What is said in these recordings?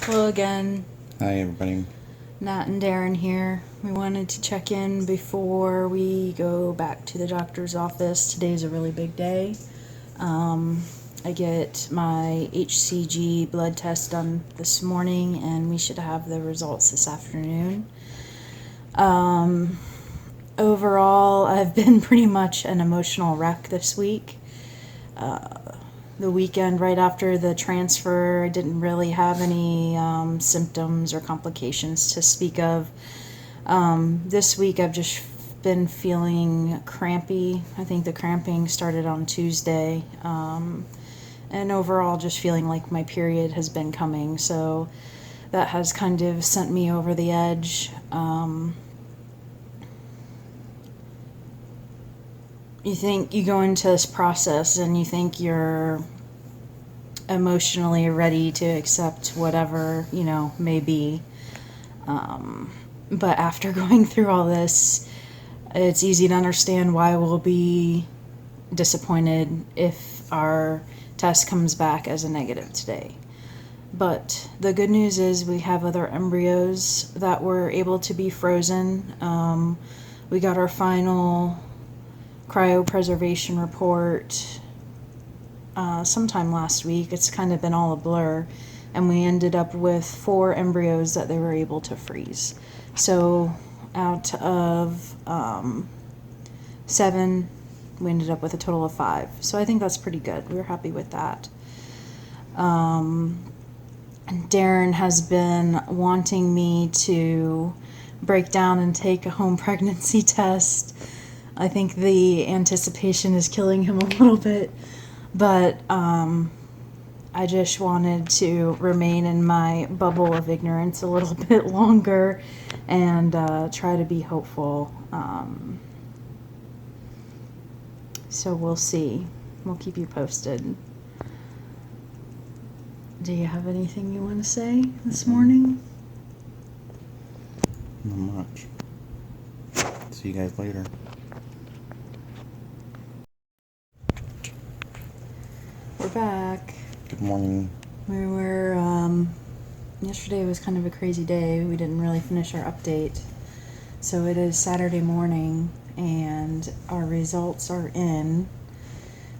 Hello again, Hi, everybody. Nat and Darren here. We wanted to check in before we go back to the doctor's office. Today's a really big day. I get my HCG blood test done this morning, and we should have the results this afternoon. Overall, I've been pretty much an emotional wreck this week. The weekend right after the transfer, I didn't really have any symptoms or complications to speak of. This week, I've just been feeling crampy. I think the cramping started on Tuesday. And overall, just feeling like my period has been coming. So that has kind of sent me over the edge. You think you go into this process and you think you're emotionally ready to accept whatever, may be. But after going through all this, it's easy to understand why we'll be disappointed if our test comes back as a negative today. But the good news is we have other embryos that were able to be frozen. We got our final cryopreservation report sometime last week. It's kind of been all a blur, and we ended up with 4 embryos that they were able to freeze. So out of 7, we ended up with a total of 5. So I think that's pretty good. We were happy with that. Darren has been wanting me to break down and take a home pregnancy test. I think the anticipation is killing him a little bit, but I just wanted to remain in my bubble of ignorance a little bit longer and try to be hopeful. So we'll see. We'll keep you posted. Do you have anything you want to say this morning? Not much. See you guys later. We're back. Good morning. We were, yesterday was kind of a crazy day. We didn't really finish our update. So it is Saturday morning, and our results are in.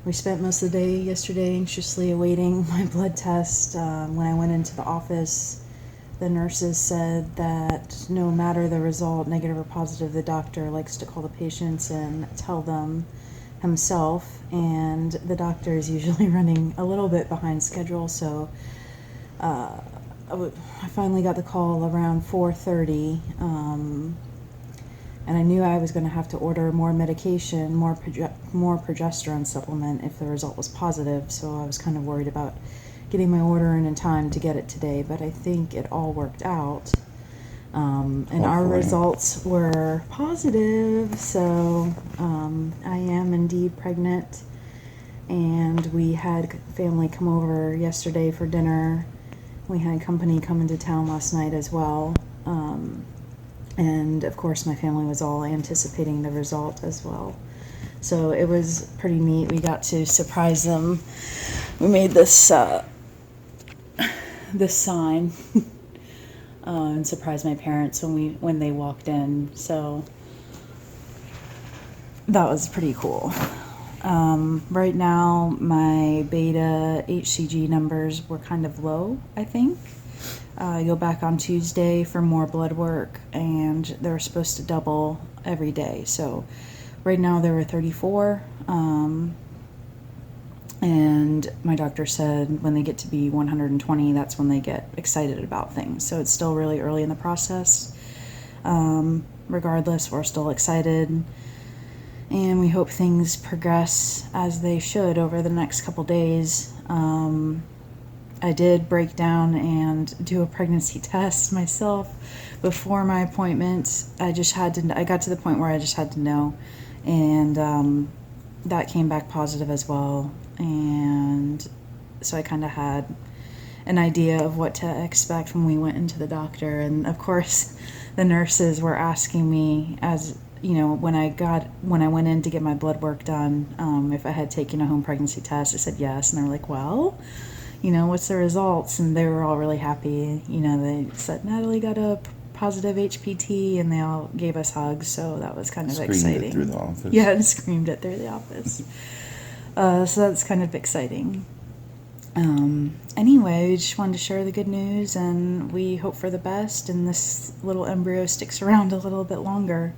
We spent most of the day yesterday anxiously awaiting my blood test. When I went into the office, the nurses said that no matter the result, negative or positive, the doctor likes to call the patients and tell them himself, and the doctor is usually running a little bit behind schedule, so I finally got the call around 4:30, and I knew I was going to have to order more medication, more progesterone supplement if the result was positive, so I was kind of worried about getting my order in time to get it today, but I think it all worked out. And our results were positive, so I am indeed pregnant, and we had family come over yesterday for dinner. We had company come into town last night as well, and of course my family was all anticipating the result as well. So it was pretty neat. We got to surprise them. We made this sign and surprised my parents when they walked in. So that was pretty cool. Right now, my beta HCG numbers were kind of low, I think. I go back on Tuesday for more blood work, and they're supposed to double every day. So right now there were 34. And my doctor said when they get to be 120, that's when they get excited about things. So it's still really early in the process. Regardless, we're still excited, and we hope things progress as they should over the next couple days. I did break down and do a pregnancy test myself before my appointment. I got to the point where I just had to know, and that came back positive as well. And so I kind of had an idea of what to expect when we went into the doctor. And of course, the nurses were asking me, as you know, when I went in to get my blood work done, if I had taken a home pregnancy test. I said yes, and they were like, well, you know, what's the results? And they were all really happy. You know, they said Natalie got a positive HPT, and they all gave us hugs. So that was kind of Screamed exciting. it through the office. Yeah, and screamed it through the office. So that's kind of exciting. Anyway, we just wanted to share the good news, and we hope for the best, and this little embryo sticks around a little bit longer.